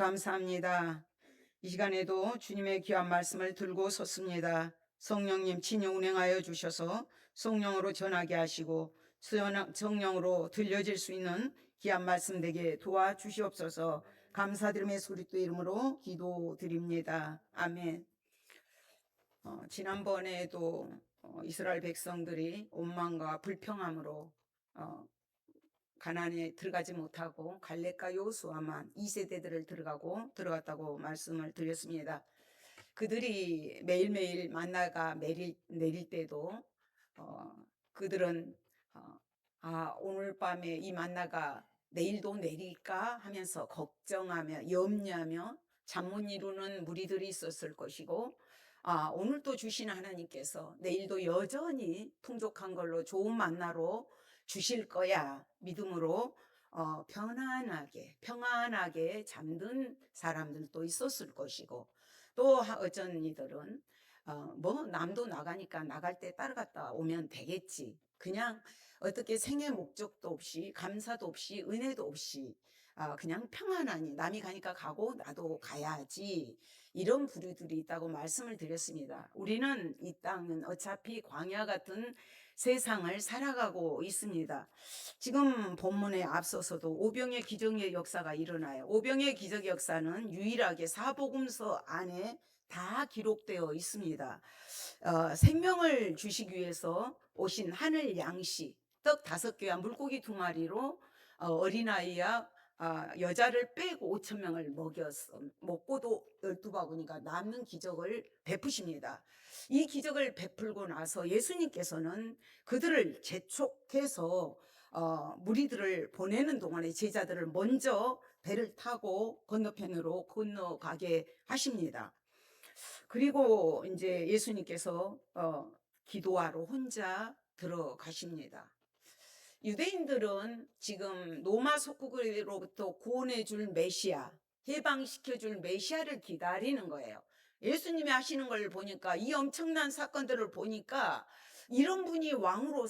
감사합니다. 이 시간에도 주님의 귀한 말씀을 들고 섰습니다. 성령님 친히 운행하여 주셔서 성령으로 전하게 하시고 성령으로 들려질 수 있는 귀한 말씀 되게 도와주시옵소서. 감사드림의 소리또 이름으로 기도드립니다. 아멘. 지난번에도 이스라엘 백성들이 원망과 불평함으로 가나안에 들어가지 못하고 갈렙과 여호수아만 2세대들을 들어갔다고 말씀을 드렸습니다. 그들이 매일매일 만나가 내릴 때도 그들은 오늘 밤에 이 만나가 내일도 내릴까 하면서 걱정하며 염려하며 잠 못 이루는 무리들이 있었을 것이고, 오늘도 주신 하나님께서 내일도 여전히 풍족한 걸로 좋은 만나로 주실 거야 믿음으로 평안하게 잠든 사람들도 있었을 것이고, 또 어쩐 이들은 뭐 남도 나가니까 나갈 때 따라갔다 오면 되겠지, 그냥 어떻게 생애 목적도 없이 감사도 없이 은혜도 없이 그냥 평안하니 남이 가니까 가고 나도 가야지, 이런 부류들이 있다고 말씀을 드렸습니다. 우리는 이 땅은 어차피 광야 같은 세상을 살아가고 있습니다. 지금 본문에 앞서서도 오병의 기적의 역사가 일어나요. 오병의 기적 역사는 유일하게 사복음서 안에 다 기록되어 있습니다. 생명을 주시기 위해서 오신 하늘 양식 떡 5개와 물고기 2마리로 어린아이와 여자를 빼고 5,000명을 먹고도 12바구니가 남는 기적을 베푸십니다. 이 기적을 베풀고 나서 예수님께서는 그들을 재촉해서 무리들을 보내는 동안에 제자들을 먼저 배를 타고 건너편으로 건너가게 하십니다. 그리고 이제 예수님께서 기도하러 혼자 들어가십니다. 유대인들은 지금 로마 속국으로부터 구원해 줄 메시아, 해방시켜 줄 메시아를 기다리는 거예요. 예수님이 하시는 걸 보니까, 이 엄청난 사건들을 보니까 이런 분이 왕으로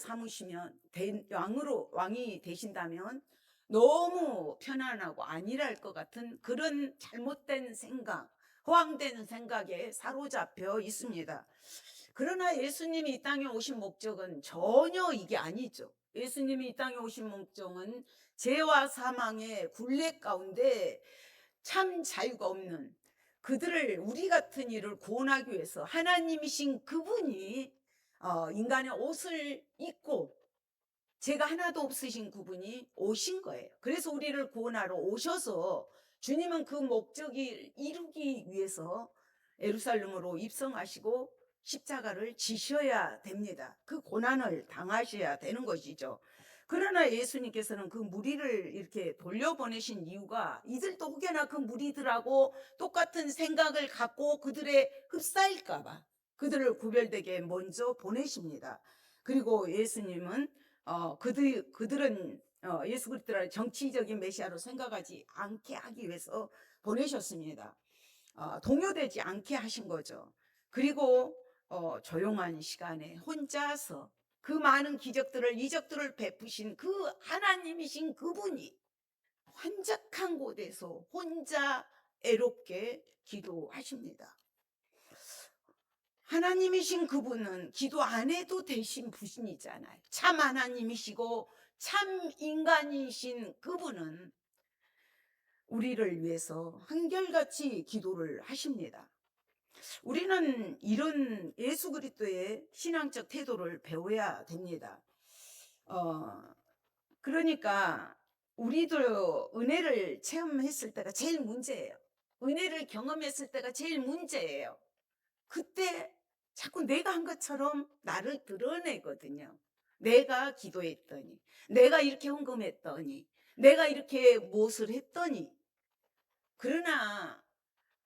왕이 되신다면 너무 편안하고 안일할 것 같은 그런 잘못된 생각, 허황된 생각에 사로잡혀 있습니다. 그러나 예수님이 이 땅에 오신 목적은 전혀 이게 아니죠. 예수님이 이 땅에 오신 목적은 죄와 사망의 굴레 가운데 참 자유가 없는 그들을, 우리 같은 이를 구원하기 위해서 하나님이신 그분이 인간의 옷을 입고 죄가 하나도 없으신 그분이 오신 거예요. 그래서 우리를 구원하러 오셔서 주님은 그 목적을 이루기 위해서 예루살렘으로 입성하시고 십자가를 지셔야 됩니다. 그 고난을 당하셔야 되는 것이죠. 그러나 예수님께서는 그 무리를 이렇게 돌려보내신 이유가 이들도 혹여나 그 무리들하고 똑같은 생각을 갖고 그들의 흡사일까 봐 그들을 구별되게 먼저 보내십니다. 그리고 예수님은 그들은 예수 그리스도를 정치적인 메시아로 생각하지 않게 하기 위해서 보내셨습니다. 동요되지 않게 하신 거죠. 그리고 조용한 시간에 혼자서 그 많은 이적들을 베푸신 그 하나님이신 그분이 환적한 곳에서 혼자 애롭게 기도하십니다. 하나님이신 그분은 기도 안 해도 되신 분이잖아요. 참 하나님이시고 참 인간이신 그분은 우리를 위해서 한결같이 기도를 하십니다. 우리는 이런 예수 그리스도의 신앙적 태도를 배워야 됩니다. 그러니까 우리도 은혜를 체험했을 때가 제일 문제예요. 은혜를 경험했을 때가 제일 문제예요. 그때 자꾸 내가 한 것처럼 나를 드러내거든요. 내가 기도했더니, 내가 이렇게 헌금했더니, 내가 이렇게 무엇을 했더니. 그러나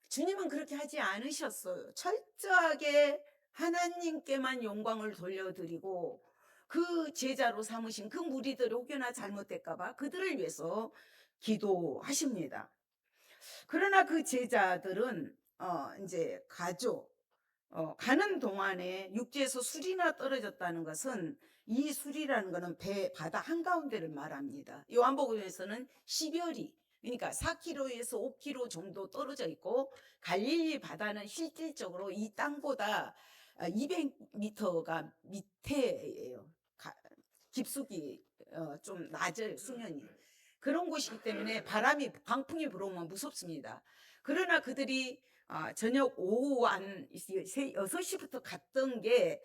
주님은 그렇게 하지 않으셨어요. 철저하게 하나님께만 영광을 돌려드리고 그 제자로 삼으신 그 무리들이 혹여나 잘못될까 봐 그들을 위해서 기도하십니다. 그러나 그 제자들은 이제 가는 동안에 육지에서 술이나 떨어졌다는 것은, 이 술이라는 것은 바다 한가운데를 말합니다. 요한복음에서는 시별이, 그러니까 4km에서 5km 정도 떨어져 있고, 갈릴리 바다는 실질적으로 이 땅보다 200m가 밑에예요. 깊숙이 좀 낮아요, 수면이. 그런 곳이기 때문에 바람이, 강풍이 불어오면 무섭습니다. 그러나 그들이 저녁 오후 한 6시부터 갔던 게,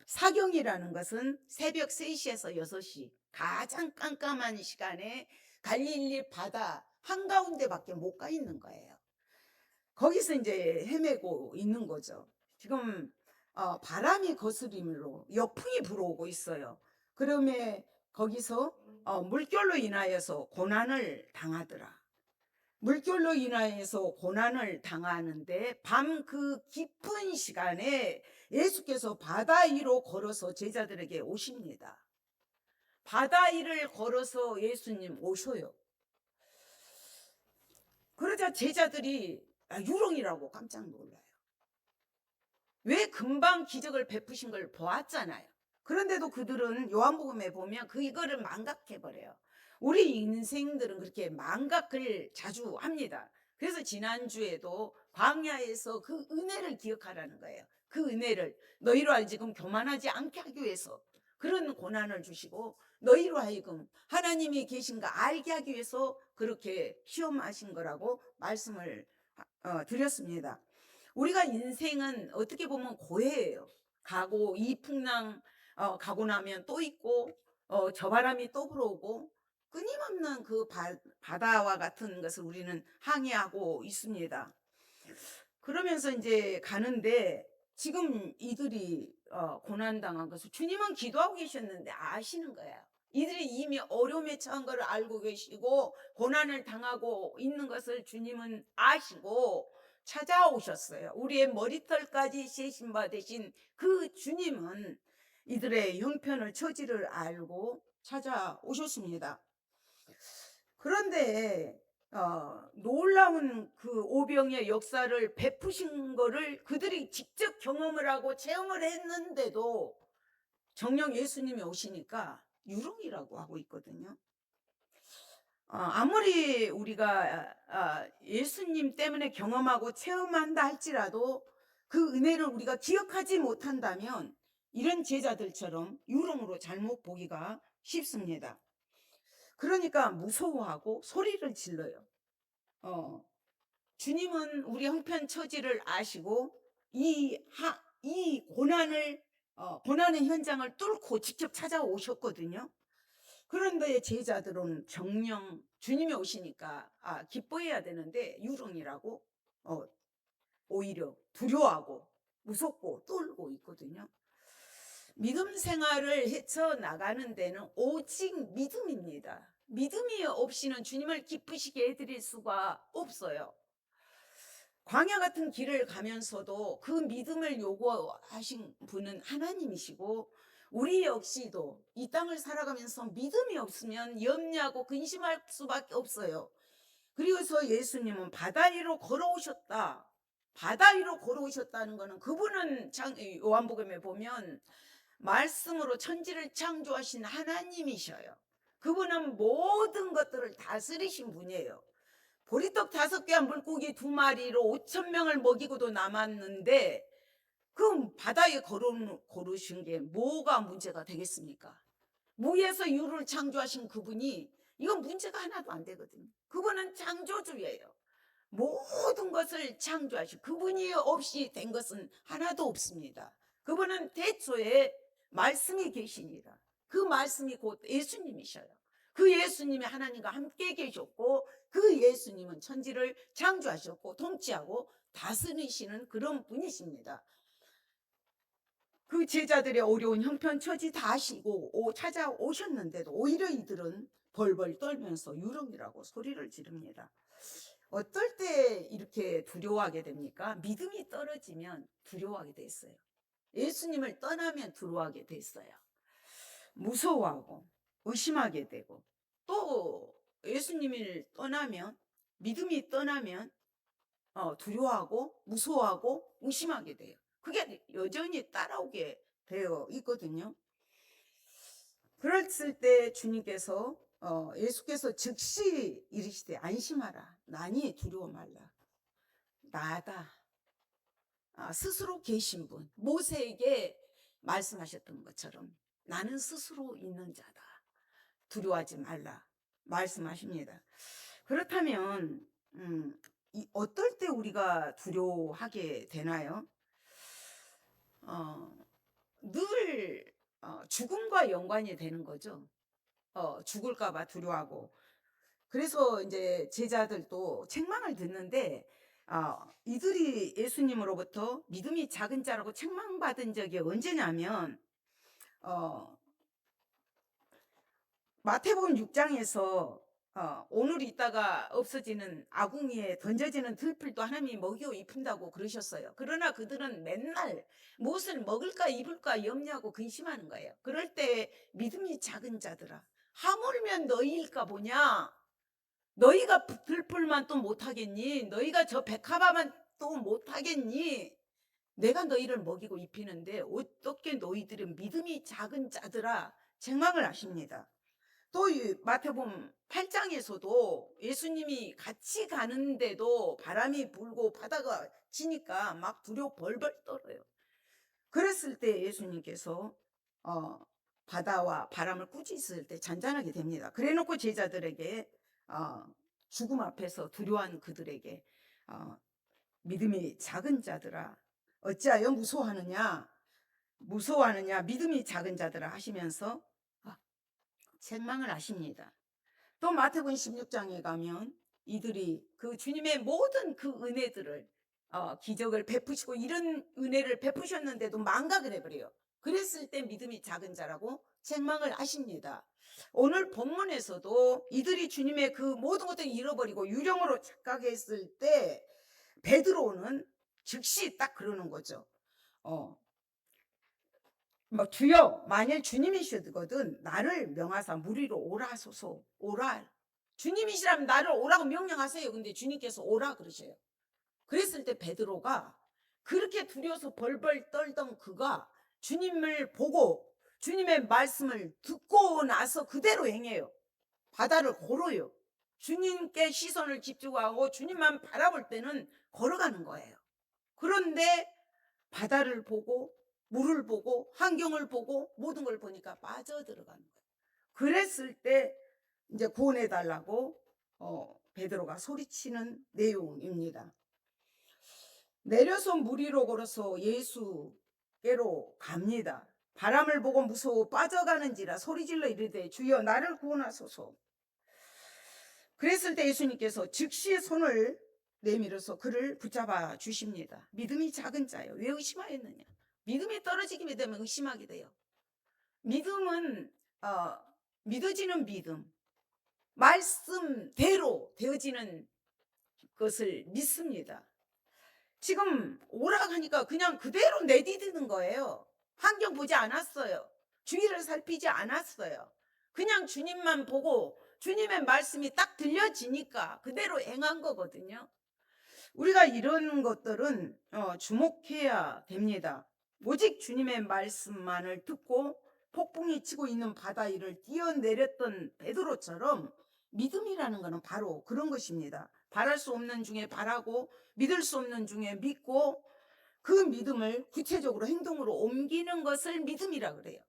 사경이라는 것은 새벽 3시에서 6시, 가장 깜깜한 시간에 갈릴리 바다 한가운데밖에 못 가 있는 거예요. 거기서 이제 헤매고 있는 거죠. 지금 바람이 거스림으로 역풍이 불어오고 있어요. 그러면 거기서 물결로 인하여서 고난을 당하더라. 물결로 인하여서 고난을 당하는데, 밤 그 깊은 시간에 예수께서 바다 위로 걸어서 제자들에게 오십니다. 바다 위를 걸어서 예수님 오셔요. 그러자 제자들이 유령이라고 깜짝 놀라요. 왜? 금방 기적을 베푸신 걸 보았잖아요. 그런데도 그들은 요한복음에 보면 이거를 망각해버려요. 우리 인생들은 그렇게 망각을 자주 합니다. 그래서 지난주에도 광야에서 그 은혜를 기억하라는 거예요. 그 은혜를 너희로 하여금 교만하지 않게 하기 위해서 그런 고난을 주시고, 너희로 하여금 하나님이 계신가 알게 하기 위해서 그렇게 시험하신 거라고 말씀을 드렸습니다. 우리가 인생은 어떻게 보면 고해예요. 가고, 이 풍랑 가고 나면 또 있고, 저 바람이 또 불어오고, 끊임없는 그 바다와 같은 것을 우리는 항해하고 있습니다. 그러면서 이제 가는데, 지금 이들이 고난당한 것을 주님은 기도하고 계셨는데 아시는 거예요. 이들이 이미 어려움에 처한 것을 알고 계시고 고난을 당하고 있는 것을 주님은 아시고 찾아오셨어요. 우리의 머리털까지 세신 바 되신 그 주님은 이들의 형편을, 처지를 알고 찾아오셨습니다. 그런데 놀라운 그 오병의 역사를 베푸신 거를 그들이 직접 경험을 하고 체험을 했는데도 정녕 예수님이 오시니까 유령이라고 하고 있거든요. 아무리 우리가 예수님 때문에 경험하고 체험한다 할지라도 그 은혜를 우리가 기억하지 못한다면 이런 제자들처럼 유령으로 잘못 보기가 쉽습니다. 그러니까 무서워하고 소리를 질러요. 주님은 우리 형편 처지를 아시고 이 고난의 현장을 뚫고 직접 찾아오셨거든요. 그런데 제자들은 정녕 주님이 오시니까 기뻐해야 되는데 유령이라고 오히려 두려워하고 무섭고 떨고 있거든요. 믿음 생활을 헤쳐나가는 데는 오직 믿음입니다. 믿음이 없이는 주님을 기쁘시게 해드릴 수가 없어요. 광야 같은 길을 가면서도 그 믿음을 요구하신 분은 하나님이시고, 우리 역시도 이 땅을 살아가면서 믿음이 없으면 염려하고 근심할 수밖에 없어요. 그래서 예수님은 바다 위로 걸어오셨다. 바다 위로 걸어오셨다는 것은 그분은 요한복음에 보면 말씀으로 천지를 창조하신 하나님이셔요. 그분은 모든 것들을 다스리신 분이에요. 보리떡 5개와 물고기 2마리로 5,000명을 먹이고도 남았는데 그 바다에 걸으신 게 뭐가 문제가 되겠습니까? 무에서 유를 창조하신 그분이 이건 문제가 하나도 안 되거든요. 그분은 창조주예요. 모든 것을 창조하신 그분이 없이 된 것은 하나도 없습니다. 그분은 태초에 말씀이 계시니라. 그 말씀이 곧 예수님이셔요. 그 예수님이 하나님과 함께 계셨고, 그 예수님은 천지를 창조하셨고 통치하고 다스리시는 그런 분이십니다. 그 제자들의 어려운 형편처지 다 아시고 찾아오셨는데도 오히려 이들은 벌벌 떨면서 유령이라고 소리를 지릅니다. 어떨 때 이렇게 두려워하게 됩니까? 믿음이 떨어지면 두려워하게 됐어요. 예수님을 떠나면 두려워하게 됐어요. 무서워하고 의심하게 되고, 또 예수님을 떠나면, 믿음이 떠나면 두려워하고 무서워하고 의심하게 돼요. 그게 여전히 따라오게 되어 있거든요. 그랬을 때 주님께서 예수께서 즉시 이르시되 안심하라. 나니 두려워 말라. 나다. 스스로 계신 분. 모세에게 말씀하셨던 것처럼 나는 스스로 있는 자다. 두려워하지 말라. 말씀하십니다. 그렇다면 어떨 때 우리가 두려워하게 되나요? 늘 죽음과 연관이 되는 거죠. 죽을까봐 두려워하고. 그래서 이제 제자들도 책망을 듣는데 이들이 예수님으로부터 믿음이 작은 자라고 책망받은 적이 언제냐면 마태복음 6장에서 오늘 있다가 없어지는 아궁이에 던져지는 들풀도 하나님이 먹이고 입힌다고 그러셨어요. 그러나 그들은 맨날 무엇을 먹을까 입을까 염려하고 근심하는 거예요. 그럴 때 믿음이 작은 자들아, 하물며 너희일까 보냐? 너희가 들풀만 또 못하겠니? 너희가 저 백합화만 또 못하겠니? 내가 너희를 먹이고 입히는데 어떻게 너희들은 믿음이 작은 자들아 책망을 하십니다. 또 마태복음 8장에서도 예수님이 같이 가는데도 바람이 불고 바다가 치니까 막 두려워 벌벌 떨어요. 그랬을 때 예수님께서 바다와 바람을 꾸짖을 때 잔잔하게 됩니다. 그래놓고 제자들에게 죽음 앞에서 두려워한 그들에게 믿음이 작은 자들아 어찌하여 무서워하느냐 믿음이 작은 자들아 하시면서 책망을 하십니다. 또 마태복음 16장에 가면 이들이 그 주님의 모든 그 은혜들을 기적을 베푸시고 이런 은혜를 베푸셨는데도 망각을 해버려요. 그랬을 때 믿음이 작은 자라고 책망을 하십니다. 오늘 본문에서도 이들이 주님의 그 모든 것들을 잃어버리고 유령으로 착각했을 때 베드로는 즉시 딱 그러는 거죠. 주여 만일 주님이시거든 나를 명하사 무리로 오라 하소서. 오라. 주님이시라면 나를 오라고 명령하세요. 근데 주님께서 오라 그러셔요. 그랬을 때 베드로가 그렇게 두려워서 벌벌 떨던 그가 주님을 보고 주님의 말씀을 듣고 나서 그대로 행해요. 바다를 걸어요. 주님께 시선을 집중하고 주님만 바라볼 때는 걸어가는 거예요. 그런데 바다를 보고 물을 보고 환경을 보고 모든 걸 보니까 빠져들어가는 거예요. 그랬을 때 이제 구원해 달라고 베드로가 소리치는 내용입니다. 내려서 물 위로 걸어서 예수께로 갑니다. 바람을 보고 무서워 빠져가는지라 소리질러 이르되 주여 나를 구원하소서. 그랬을 때 예수님께서 즉시 손을 내밀어서 그를 붙잡아 주십니다. 믿음이 작은 자요 왜 의심하였느냐. 믿음이 떨어지게 되면 의심하게 돼요. 믿음은 믿어지는 믿음, 말씀대로 되어지는 것을 믿습니다. 지금 오락하니까 그냥 그대로 내디디는 거예요. 환경 보지 않았어요. 주위를 살피지 않았어요. 그냥 주님만 보고 주님의 말씀이 딱 들려지니까 그대로 행한 거거든요. 우리가 이런 것들은 주목해야 됩니다. 오직 주님의 말씀만을 듣고 폭풍이 치고 있는 바다 위를 뛰어내렸던 베드로처럼 믿음이라는 것은 바로 그런 것입니다. 바랄 수 없는 중에 바라고 믿을 수 없는 중에 믿고 그 믿음을 구체적으로 행동으로 옮기는 것을 믿음이라 그래요.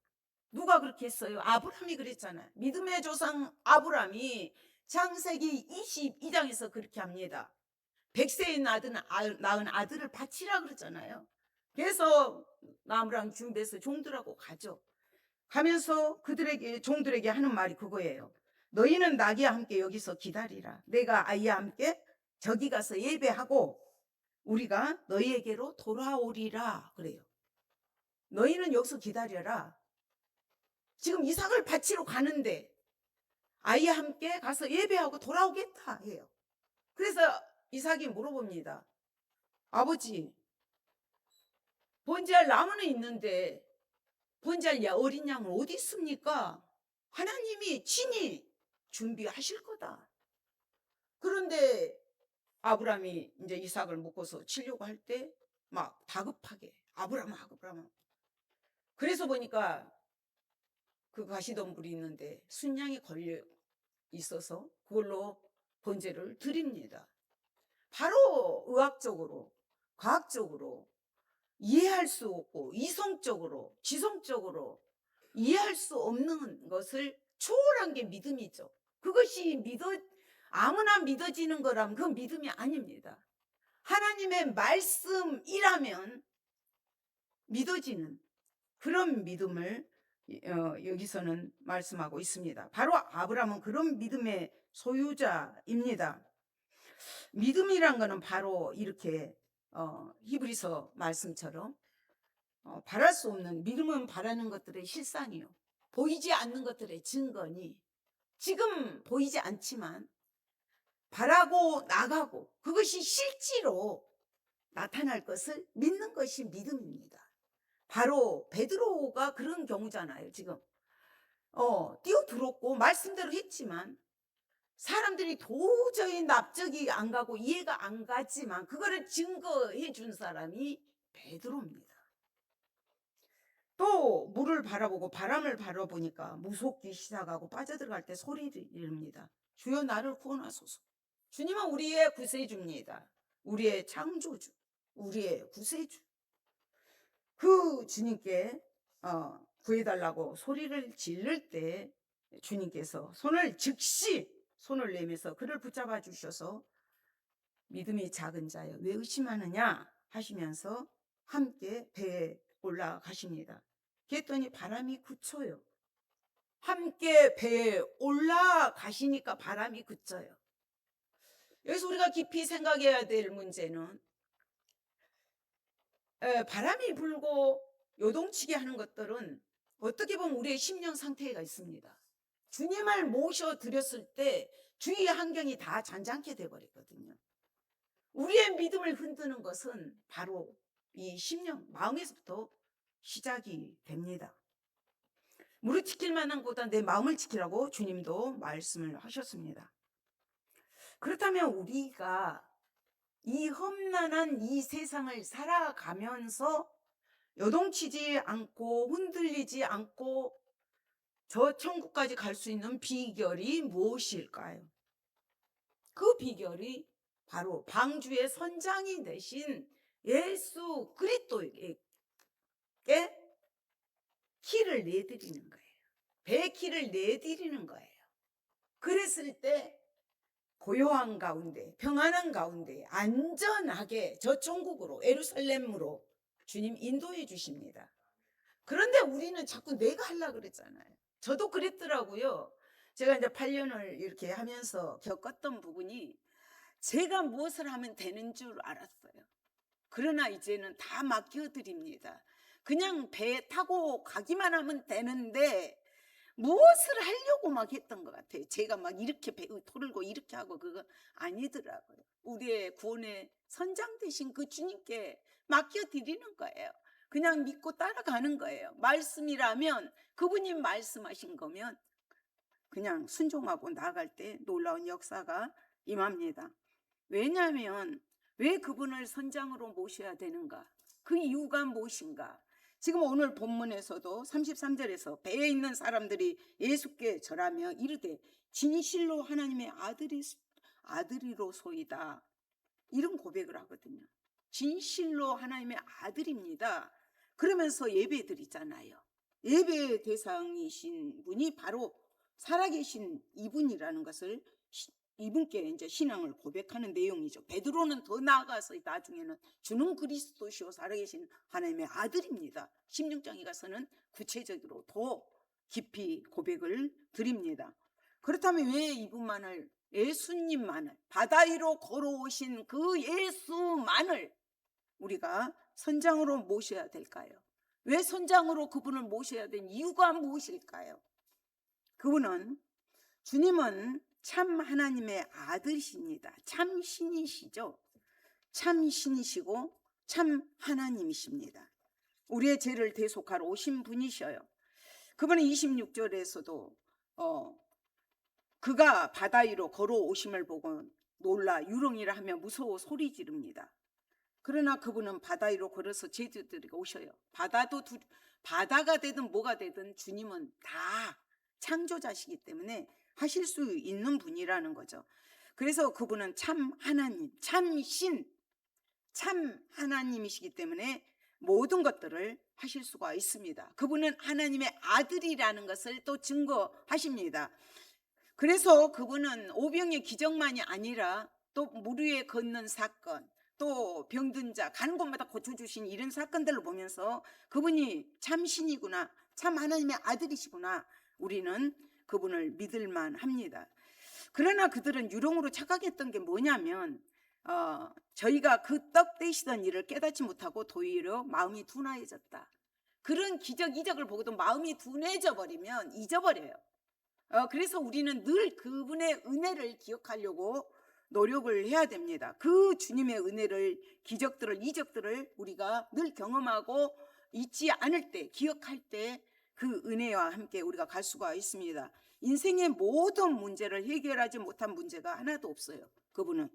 누가 그렇게 했어요? 아브라함이 그랬잖아요. 믿음의 조상 아브라함이 창세기 22장에서 그렇게 합니다. 100세에 낳은 아들을 바치라 그러잖아요. 그래서 나무랑 준비해서 종들하고 가죠. 가면서 종들에게 하는 말이 그거예요. 너희는 나귀와 함께 여기서 기다리라. 내가 아이와 함께 저기 가서 예배하고 우리가 너희에게로 돌아오리라 그래요. 너희는 여기서 기다려라. 지금 이삭을 바치러 가는데 아이와 함께 가서 예배하고 돌아오겠다 해요. 그래서 이삭이 물어봅니다. 아버지, 번제할 나무는 있는데 번제할 어린 양은 어디 있습니까? 하나님이 친히 준비하실 거다. 그런데 아브라함이 이제 이삭을 묶어서 치려고 할 때 막 다급하게 아브라함. 그래서 보니까 그 가시덤불이 있는데 순양이 걸려 있어서 그걸로 번제를 드립니다. 바로 의학적으로, 과학적으로 이해할 수 없고 이성적으로, 지성적으로 이해할 수 없는 것을 초월한 게 믿음이죠. 그것이 아무나 믿어지는 거라면 그건 믿음이 아닙니다. 하나님의 말씀이라면 믿어지는 그런 믿음을 여기서는 말씀하고 있습니다. 바로 아브라함은 그런 믿음의 소유자입니다. 믿음이란 거는 바로 이렇게 히브리서 말씀처럼 바랄 수 없는, 믿음은 바라는 것들의 실상이요, 보이지 않는 것들의 증거니, 지금 보이지 않지만 바라고 나가고 그것이 실제로 나타날 것을 믿는 것이 믿음입니다. 바로 베드로가 그런 경우잖아요. 지금 뛰어들었고 말씀대로 했지만 사람들이 도저히 납득이 안 가고 이해가 안 가지만 그거를 증거해 준 사람이 베드로입니다. 또 물을 바라보고 바람을 바라보니까 무섭기 시작하고 빠져들어갈 때 소리를 지릅니다. 주여 나를 구원하소서. 주님은 우리의 구세주입니다. 우리의 창조주, 우리의 구세주. 그 주님께 구해달라고 소리를 지를 때 주님께서 즉시 손을 내면서 그를 붙잡아 주셔서 믿음이 작은 자여 왜 의심하느냐 하시면서 함께 배에 올라가십니다. 그랬더니 바람이 그쳐요. 함께 배에 올라가시니까 바람이 그쳐요. 여기서 우리가 깊이 생각해야 될 문제는 바람이 불고 요동치게 하는 것들은 어떻게 보면 우리의 심령 상태가 있습니다. 주님을 모셔드렸을 때 주위 환경이 다 잔잔케 돼버리거든요. 우리의 믿음을 흔드는 것은 바로 이 심령, 마음에서부터 시작이 됩니다. 무릇 지킬 만한 것보다 내 마음을 지키라고 주님도 말씀을 하셨습니다. 그렇다면 우리가 이 험난한 이 세상을 살아가면서 요동치지 않고 흔들리지 않고 저 천국까지 갈 수 있는 비결이 무엇일까요? 그 비결이 바로 방주의 선장이 되신 예수 그리스도에게 키를 내드리는 거예요. 배 키를 내드리는 거예요. 그랬을 때 고요한 가운데, 평안한 가운데 안전하게 저 천국으로, 예루살렘으로 주님 인도해 주십니다. 그런데 우리는 자꾸 내가 하려고 그랬잖아요. 저도 그랬더라고요. 제가 이제 8년을 이렇게 하면서 겪었던 부분이 제가 무엇을 하면 되는 줄 알았어요. 그러나 이제는 다 맡겨드립니다. 그냥 배 타고 가기만 하면 되는데 무엇을 하려고 막 했던 것 같아요. 제가 막 이렇게 배 토르고 이렇게 하고 그거 아니더라고요. 우리의 구원의 선장 되신 그 주님께 맡겨드리는 거예요. 그냥 믿고 따라가는 거예요. 말씀이라면 그분이 말씀하신 거면 그냥 순종하고 나아갈 때 놀라운 역사가 임합니다. 왜냐하면 왜 그분을 선장으로 모셔야 되는가? 그 이유가 무엇인가? 지금 오늘 본문에서도 33절에서 배에 있는 사람들이 예수께 절하며 이르되 진실로 하나님의 아들이로소이다. 이런 고백을 하거든요. 진실로 하나님의 아들입니다. 그러면서 예배 드리잖아요. 예배의 대상이신 분이 바로 살아계신 이분이라는 것을 이분께 이제 신앙을 고백하는 내용이죠. 베드로는 더 나아가서 나중에는 주는 그리스도시요 살아계신 하나님의 아들입니다. 16장에 가서는 구체적으로 더 깊이 고백을 드립니다. 그렇다면 왜 이분만을, 예수님만을, 바다 위로 걸어오신 그 예수만을 우리가 선장으로 모셔야 될까요? 왜 선장으로 그분을 모셔야 되는 이유가 무엇일까요? 주님은 참 하나님의 아들이십니다. 참 신이시죠. 참 신이시고 참 하나님이십니다. 우리의 죄를 대속하러 오신 분이셔요. 그분은 26절에서도 그가 바다 위로 걸어오심을 보고 놀라 유령이라 하며 무서워 소리 지릅니다. 그러나 그분은 바다 위로 걸어서 제자들에게 오셔요. 바다가 되든 뭐가 되든 주님은 다 창조자시기 때문에 하실 수 있는 분이라는 거죠. 그래서 그분은 참 하나님, 참 신, 참 하나님이시기 때문에 모든 것들을 하실 수가 있습니다. 그분은 하나님의 아들이라는 것을 또 증거하십니다. 그래서 그분은 오병의 기적만이 아니라 또 물 위에 걷는 사건, 또 병든 자 가는 곳마다 고쳐주신 이런 사건들을 보면서 그분이 참 신이구나, 참 하나님의 아들이시구나, 우리는 그분을 믿을만 합니다. 그러나 그들은 유령으로 착각했던 게 뭐냐면 저희가 그 떡 떼시던 일을 깨닫지 못하고 도리어 마음이 둔하여졌다. 그런 기적 이적을 보고도 마음이 둔해져 버리면 잊어버려요. 그래서 우리는 늘 그분의 은혜를 기억하려고 노력을 해야 됩니다. 그 주님의 은혜를, 기적들을, 이적들을 우리가 늘 경험하고 잊지 않을 때, 기억할 때 그 은혜와 함께 우리가 갈 수가 있습니다. 인생의 모든 문제를 해결하지 못한 문제가 하나도 없어요. 그분은.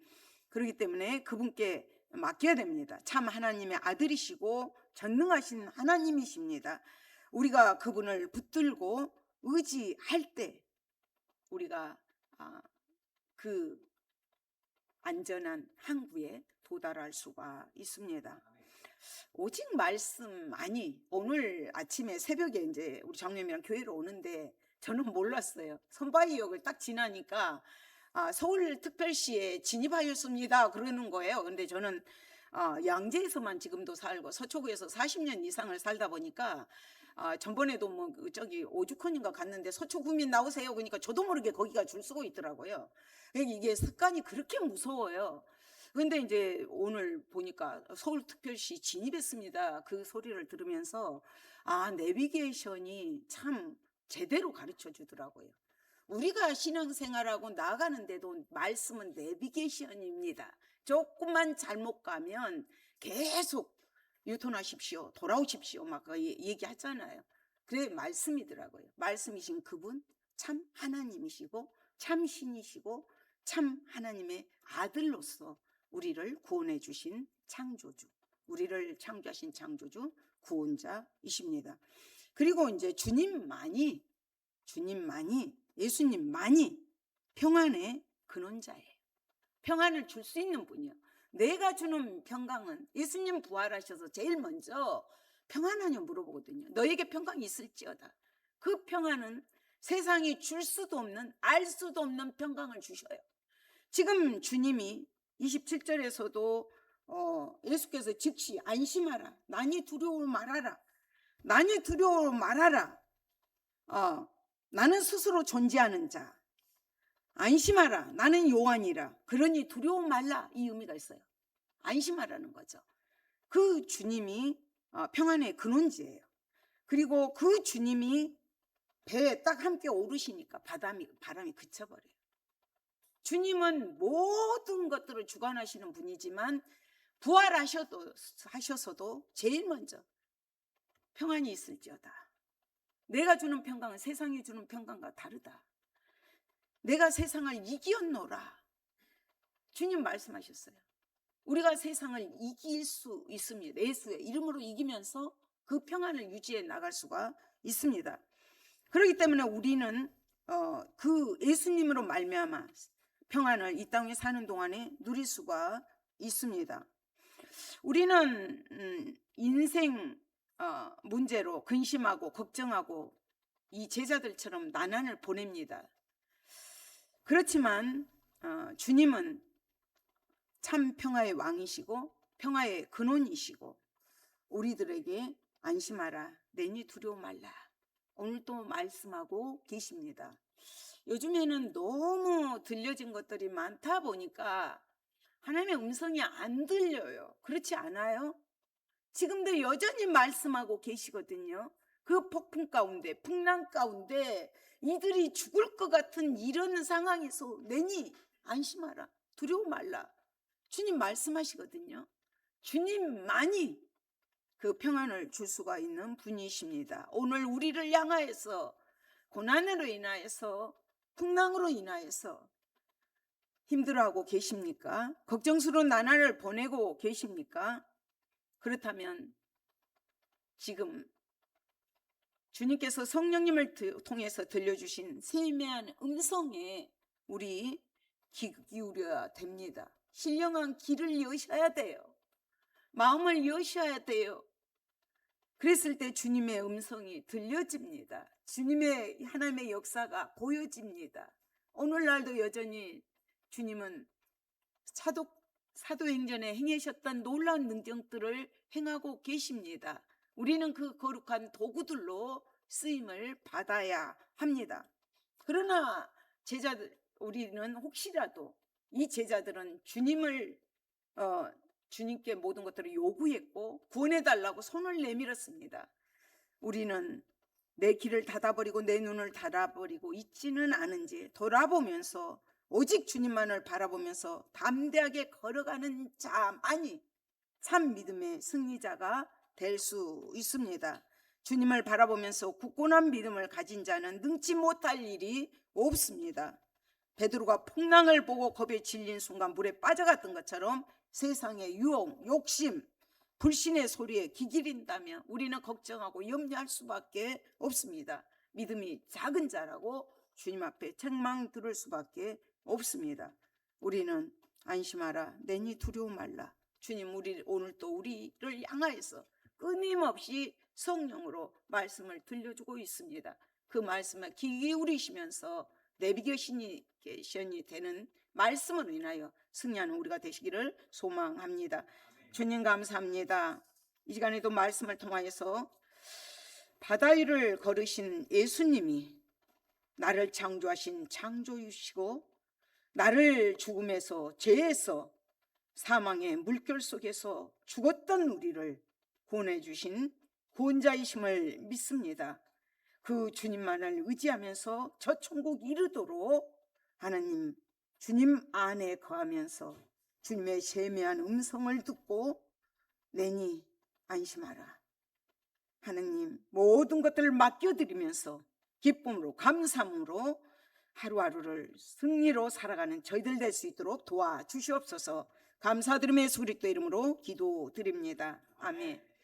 그렇기 때문에 그분께 맡겨야 됩니다. 참 하나님의 아들이시고 전능하신 하나님이십니다. 우리가 그분을 붙들고 의지할 때 우리가 그 안전한 항구에 도달할 수가 있습니다. 오직 말씀, 아니 오늘 아침에 새벽에 이제 우리 장로님이랑 교회로 오는데 저는 몰랐어요. 선바위역을 딱 지나니까 서울특별시에 진입하였습니다 그러는 거예요. 근데 저는 양재에서만 지금도 살고 서초구에서 40년 이상을 살다 보니까 전번에도 뭐 저기 오죽헌인가 갔는데 서초구민 나오세요 그러니까 저도 모르게 거기가 줄 서고 있더라고요. 이게 습관이 그렇게 무서워요. 근데 이제 오늘 보니까 서울특별시 진입했습니다 그 소리를 들으면서 내비게이션이 참 제대로 가르쳐 주더라고요. 우리가 신앙생활하고 나가는데도 말씀은 내비게이션입니다. 조금만 잘못 가면 계속 유턴하십시오, 돌아오십시오 막 얘기하잖아요. 그래 말씀이더라고요. 말씀이신 그분 참 하나님이시고 참 신이시고 참 하나님의 아들로서 우리를 구원해 주신 창조주, 우리를 창조하신 창조주 구원자이십니다. 그리고 이제 주님만이 예수님만이 평안의 근원자예요. 평안을 줄 수 있는 분이요. 내가 주는 평강은 예수님 부활하셔서 제일 먼저 평안하냐 물어보거든요. 너에게 평강이 있을지어다. 그 평안은 세상이 줄 수도 없는, 알 수도 없는 평강을 주셔요. 지금 주님이 27절에서도 예수께서 즉시 안심하라, 난이 두려워 말아라, 난이 두려워 말아라, 나는 스스로 존재하는 자, 안심하라, 나는 요한이라, 그러니 두려워 말라, 이 의미가 있어요. 안심하라는 거죠. 그 주님이 평안의 근원지예요. 그리고 그 주님이 배에 딱 함께 오르시니까 바람이 그쳐버려요. 주님은 모든 것들을 주관하시는 분이지만 부활하셔서도 제일 먼저 평안이 있을지어다. 내가 주는 평강은 세상이 주는 평강과 다르다. 내가 세상을 이기었노라. 주님 말씀하셨어요. 우리가 세상을 이길 수 있습니다. 예수의 이름으로 이기면서 그 평안을 유지해 나갈 수가 있습니다. 그렇기 때문에 우리는 그 예수님으로 말미암아 평안을 이 땅에 사는 동안에 누릴 수가 있습니다. 우리는 인생 문제로 근심하고 걱정하고 이 제자들처럼 나날을 보냅니다. 그렇지만 주님은 참 평화의 왕이시고 평화의 근원이시고 우리들에게 안심하라, 내니 두려워 말라, 오늘도 말씀하고 계십니다. 요즘에는 너무 들려진 것들이 많다 보니까 하나님의 음성이 안 들려요. 그렇지 않아요? 지금도 여전히 말씀하고 계시거든요. 그 폭풍 가운데, 풍랑 가운데 이들이 죽을 것 같은 이런 상황에서 내니 안심하라, 두려워 말라, 주님 말씀하시거든요. 주님만이 그 평안을 줄 수가 있는 분이십니다. 오늘 우리를 향하여서 고난으로 인하여서, 풍랑으로 인하여서 힘들어하고 계십니까? 걱정스러운 나날을 보내고 계십니까? 그렇다면 지금 주님께서 성령님을 통해서 들려주신 세미한 음성에 우리 귀 기울여야 됩니다. 신령한 귀를 여셔야 돼요. 마음을 여셔야 돼요. 그랬을 때 주님의 음성이 들려집니다. 주님의 하나님의 역사가 보여집니다. 오늘날도 여전히 주님은 사도행전에 행하셨던 놀라운 능력들을 행하고 계십니다. 우리는 그 거룩한 도구들로 쓰임을 받아야 합니다. 그러나 우리는 혹시라도 이 제자들은 주님께 모든 것들을 요구했고 구원해달라고 손을 내밀었습니다. 우리는 내 길을 닫아버리고 내 눈을 닫아버리고 있지는 않은지 돌아보면서 오직 주님만을 바라보면서 담대하게 걸어가는 자만이 참 믿음의 승리자가 될 수 있습니다. 주님을 바라보면서 굳건한 믿음을 가진 자는 능치 못할 일이 없습니다. 베드로가 풍랑을 보고 겁에 질린 순간 물에 빠져갔던 것처럼 세상의 유혹, 욕심, 불신의 소리에 귀 기린다면 우리는 걱정하고 염려할 수밖에 없습니다. 믿음이 작은 자라고 주님 앞에 책망 들을 수밖에 없습니다. 우리는 안심하라, 내니 두려워 말라. 주님 오늘 또 우리를 향하여서 끊임없이 성령으로 말씀을 들려주고 있습니다. 그 말씀에 귀 기울이시면서 내비게이션이 되는 말씀으로 인하여 승리하는 우리가 되시기를 소망합니다. 주님 감사합니다. 이 시간에도 말씀을 통하여서 바다 위를 걸으신 예수님이 나를 창조하신 창조주시고 나를 죽음에서 죄에서 사망의 물결 속에서 죽었던 우리를 구원해 주신 구원자이심을 믿습니다. 그 주님만을 의지하면서 저 천국 이르도록 하나님 주님 안에 거하면서 주님의 세미한 음성을 듣고 내니 안심하라. 하나님 모든 것들을 맡겨드리면서 기쁨으로 감사함으로 하루하루를 승리로 살아가는 저희들 될 수 있도록 도와주시옵소서. 감사드리며 예수 그리스도 이름으로 기도드립니다. 아멘.